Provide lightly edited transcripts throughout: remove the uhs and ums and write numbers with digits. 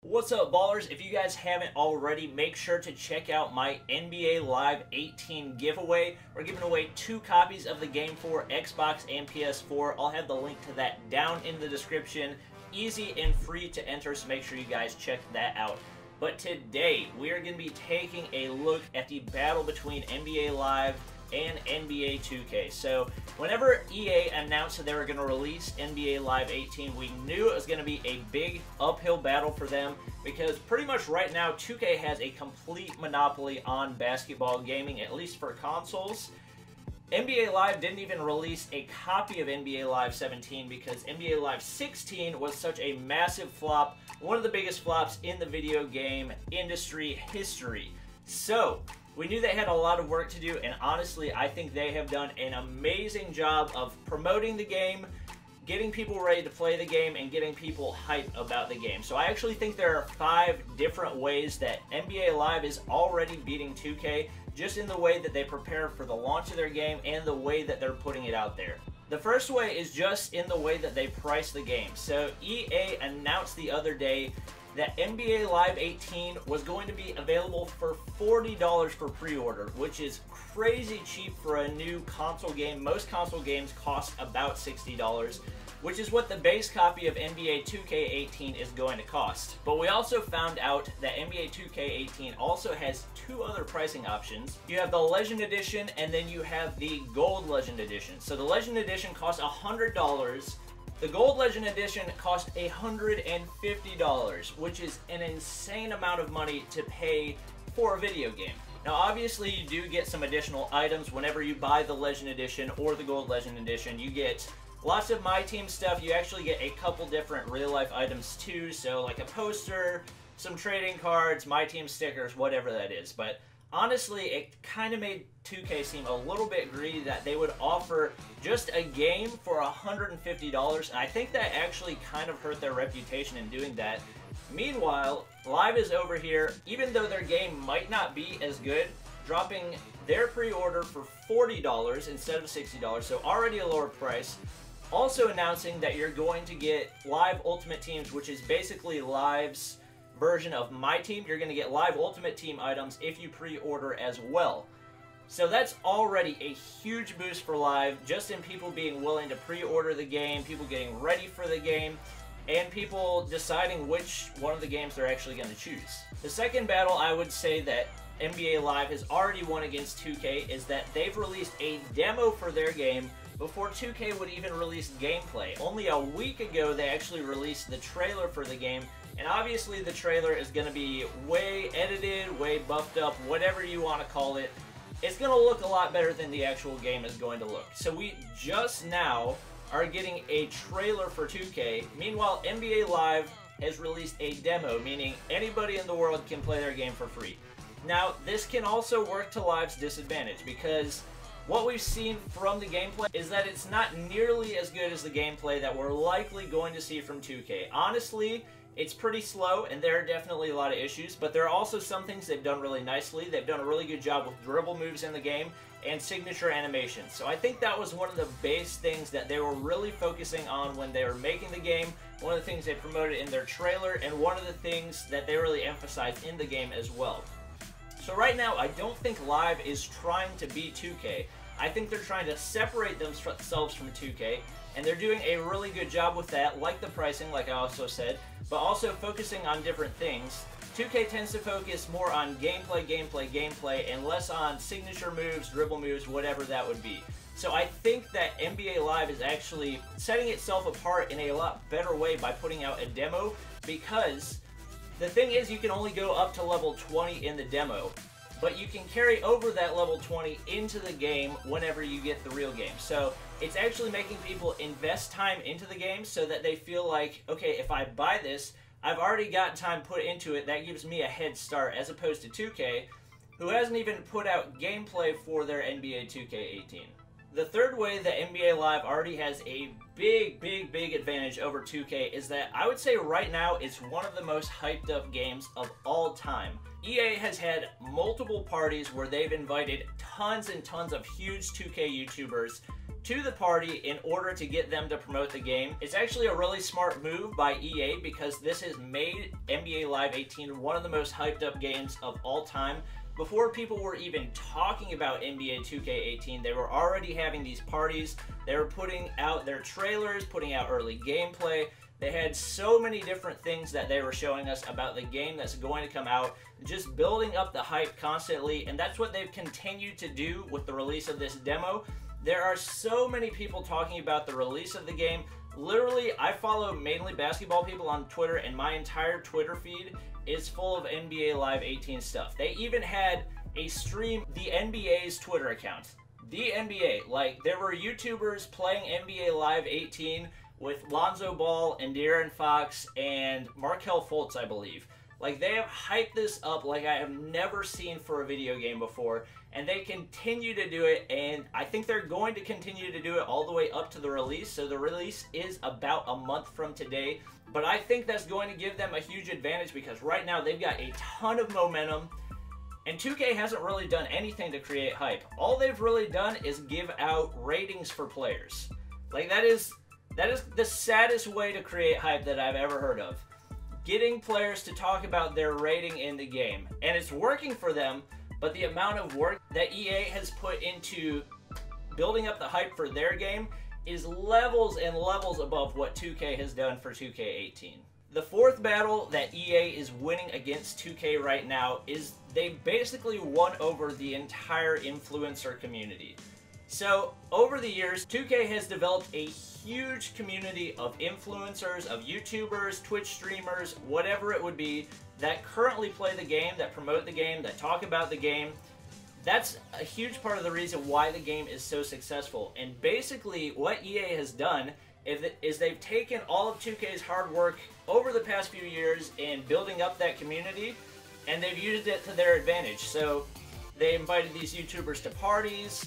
What's up, ballers? If you guys haven't already, make sure to check out my NBA Live 18 giveaway. We're giving away 2 copies of the game for Xbox and PS4. I'll have the link to that down in the description. Easy and free to enter, so make sure you guys check that out. But today, we are going to be taking a look at the battle between NBA Live and NBA 2K. So whenever EA announced that they were going to release NBA Live 18, we knew it was going to be a big uphill battle for them because pretty much right now 2K has a complete monopoly on basketball gaming, at least for consoles. NBA Live didn't even release a copy of NBA Live 17 because NBA Live 16 was such a massive flop, one of the biggest flops in the video game industry history. So we knew they had a lot of work to do, and honestly, I think they have done an amazing job of promoting the game, getting people ready to play the game, and getting people hyped about the game. So I actually think there are 5 different ways that NBA Live is already beating 2K, just in the way that they prepare for the launch of their game and the way that they're putting it out there. The first way is just in the way that they price the game. So EA announced the other day that NBA Live 18 was going to be available for $40 for pre-order, which is crazy cheap for a new console game. Most console games cost about $60, which is what the base copy of NBA 2K18 is going to cost. But we also found out that NBA 2K18 also has 2 other pricing options. You have the Legend Edition, and then you have the Gold Legend Edition. So the Legend Edition costs $100. The Gold Legend Edition cost $150, which is an insane amount of money to pay for a video game. Now, obviously, you do get some additional items whenever you buy the Legend Edition or the Gold Legend Edition. You get lots of My Team stuff. You actually get a couple different real-life items, too, so like a poster, some trading cards, My Team stickers, whatever that is. But honestly, it kind of made 2K seem a little bit greedy that they would offer just a game for $150, and I think that actually kind of hurt their reputation in doing that. Meanwhile, Live is over here, even though their game might not be as good, dropping their pre-order for $40 instead of $60, so already a lower price. Also announcing that you're going to get Live Ultimate Teams, which is basically Live's version of My Team. You're going to get Live Ultimate Team items if you pre-order as well. So that's already a huge boost for Live, just in people being willing to pre-order the game, people getting ready for the game, and people deciding which one of the games they're actually going to choose. The second battle I would say that NBA Live has already won against 2K is that they've released a demo for their game before 2K would even release gameplay. Only a week ago they actually released the trailer for the game, and obviously the trailer is going to be way edited, way buffed up, whatever you want to call it. It's going to look a lot better than the actual game is going to look. So we just now are getting a trailer for 2K. Meanwhile, NBA Live has released a demo, meaning anybody in the world can play their game for free. Now, this can also work to Live's disadvantage because what we've seen from the gameplay is that it's not nearly as good as the gameplay that we're likely going to see from 2K. Honestly, it's pretty slow, and there are definitely a lot of issues, but there are also some things they've done really nicely. They've done a really good job with dribble moves in the game and signature animations. So I think that was one of the base things that they were really focusing on when they were making the game, one of the things they promoted in their trailer, and one of the things that they really emphasized in the game as well. So right now, I don't think Live is trying to beat 2K. I think they're trying to separate themselves from 2K, and they're doing a really good job with that, like the pricing, like I also said, but also focusing on different things. 2K tends to focus more on gameplay, and less on signature moves, dribble moves, whatever that would be. So I think that NBA Live is actually setting itself apart in a lot better way by putting out a demo, because the thing is you can only go up to level 20 in the demo, but you can carry over that level 20 into the game whenever you get the real game. So it's actually making people invest time into the game so that they feel like, okay, if I buy this, I've already got time put into it. That gives me a head start, as opposed to 2K, who hasn't even put out gameplay for their NBA 2K18. The third way that NBA Live already has a big advantage over 2K is that I would say right now it's one of the most hyped up games of all time. EA has had multiple parties where they've invited tons and tons of huge 2K YouTubers to the party in order to get them to promote the game. It's actually a really smart move by EA because this has made NBA Live 18 one of the most hyped up games of all time. Before people were even talking about NBA 2K18, they were already having these parties. They were putting out their trailers, putting out early gameplay. They had so many different things that they were showing us about the game that's going to come out, just building up the hype constantly, and that's what they've continued to do with the release of this demo. There are so many people talking about the release of the game. Literally, I follow mainly basketball people on Twitter, and my entire Twitter feed is full of NBA Live 18 stuff. They even had a stream, the NBA's Twitter account. The NBA, like, there were YouTubers playing NBA Live 18 with Lonzo Ball and De'Aaron Fox and Markelle Fultz, I believe. Like, they have hyped this up like I have never seen for a video game before, and they continue to do it, and I think they're going to continue to do it all the way up to the release. So the release is about a month from today, but I think that's going to give them a huge advantage because right now they've got a ton of momentum, and 2K hasn't really done anything to create hype. All they've really done is give out ratings for players. Like, that is the saddest way to create hype that I've ever heard of. Getting players to talk about their rating in the game. And it's working for them, but the amount of work that EA has put into building up the hype for their game is levels and levels above what 2K has done for 2K18. The fourth battle that EA is winning against 2K right now is they basically won over the entire influencer community. So, over the years, 2K has developed a huge community of influencers, of YouTubers, Twitch streamers, whatever it would be, that currently play the game, that promote the game, that talk about the game. That's a huge part of the reason why the game is so successful. And basically, what EA has done is they've taken all of 2K's hard work over the past few years in building up that community, and they've used it to their advantage. So, they invited these YouTubers to parties,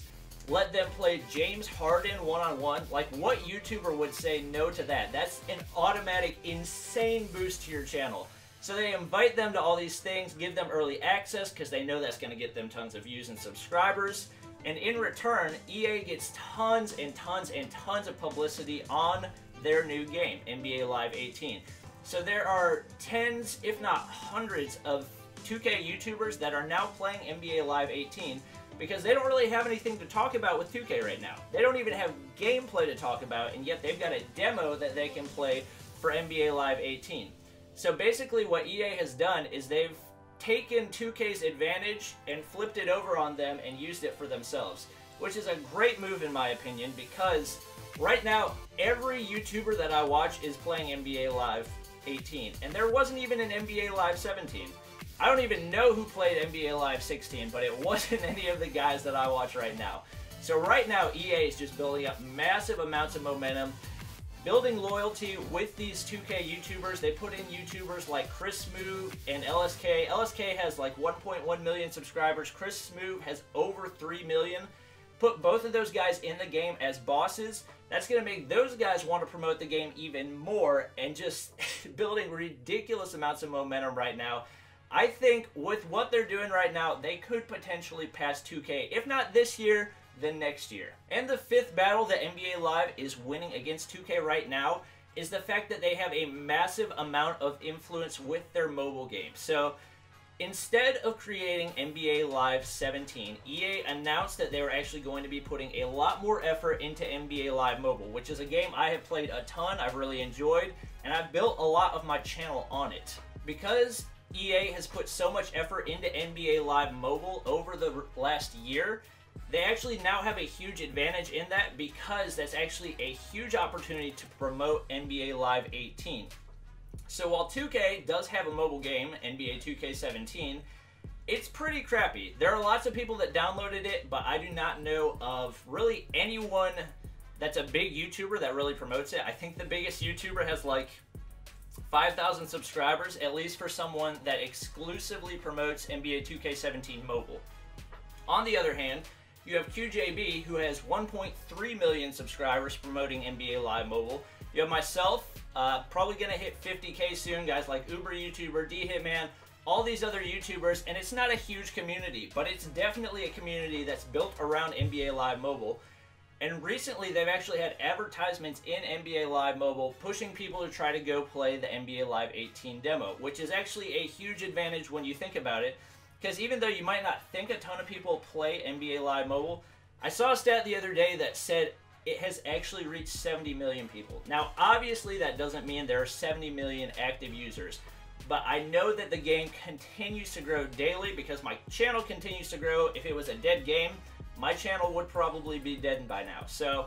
let them play James Harden one-on-one. Like, what YouTuber would say no to that? That's an automatic, insane boost to your channel. So they invite them to all these things, give them early access, because they know that's going to get them tons of views and subscribers. And in return, EA gets tons and tons and tons of publicity on their new game, NBA Live 18. So there are tens, if not hundreds, of 2K YouTubers that are now playing NBA Live 18, because they don't really have anything to talk about with 2K right now. They don't even have gameplay to talk about, and yet they've got a demo that they can play for NBA Live 18. So basically what EA has done is they've taken 2K's advantage and flipped it over on them and used it for themselves, which is a great move in my opinion, because right now every YouTuber that I watch is playing NBA Live 18, and there wasn't even an NBA Live 17. I don't even know who played NBA Live 16, but it wasn't any of the guys that I watch right now. So right now, EA is just building up massive amounts of momentum, building loyalty with these 2K YouTubers. They put in YouTubers like Chris Smoo and LSK. LSK has like 1.1 million subscribers. Chris Smoo has over 3 million. Put both of those guys in the game as bosses. That's going to make those guys want to promote the game even more, and just building ridiculous amounts of momentum right now. I think with what they're doing right now, they could potentially pass 2K. If not this year, then next year. And the fifth battle that NBA Live is winning against 2K right now is the fact that they have a massive amount of influence with their mobile game. So instead of creating NBA Live 17, EA announced that they were actually going to be putting a lot more effort into NBA Live Mobile, which is a game I have played a ton, I've really enjoyed, and I've built a lot of my channel on it. Because EA has put so much effort into NBA Live Mobile over the last year, they actually now have a huge advantage in that, because that's actually a huge opportunity to promote NBA Live 18. So while 2K does have a mobile game, NBA 2K17, it's pretty crappy. There are lots of people that downloaded it, but I do not know of really anyone that's a big YouTuber that really promotes it. I think the biggest YouTuber has like 5,000 subscribers, at least for someone that exclusively promotes NBA 2K17 mobile. On the other hand, You have QJB, who has 1.3 million subscribers promoting NBA Live Mobile. You have myself, probably going to hit 50K soon, guys like Uber YouTuber, D-Hitman, all these other YouTubers, and it's not a huge community, but it's definitely a community that's built around NBA Live Mobile. And recently, they've actually had advertisements in NBA Live Mobile pushing people to try to go play the NBA Live 18 demo, which is actually a huge advantage when you think about it, because even though you might not think a ton of people play NBA Live Mobile, I saw a stat the other day that said it has actually reached 70 million people. Now, obviously, that doesn't mean there are 70 million active users, but I know that the game continues to grow daily because my channel continues to grow. If it was a dead game, my channel would probably be dead by now. So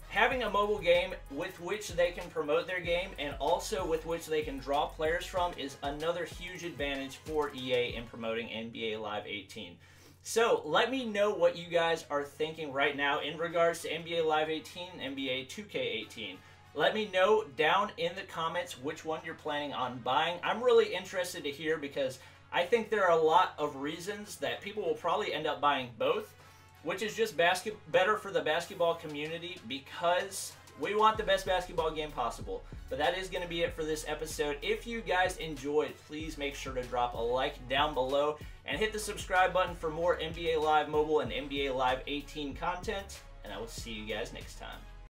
having a mobile game with which they can promote their game and also with which they can draw players from is another huge advantage for EA in promoting NBA Live 18. So let me know what you guys are thinking right now in regards to NBA Live 18 and NBA 2K18. Let me know down in the comments which one you're planning on buying. I'm really interested to hear because I think there are a lot of reasons that people will probably end up buying both, which is just better for the basketball community because we want the best basketball game possible. But that is going to be it for this episode. If you guys enjoyed, please make sure to drop a like down below and hit the subscribe button for more NBA Live Mobile and NBA Live 18 content. And I will see you guys next time.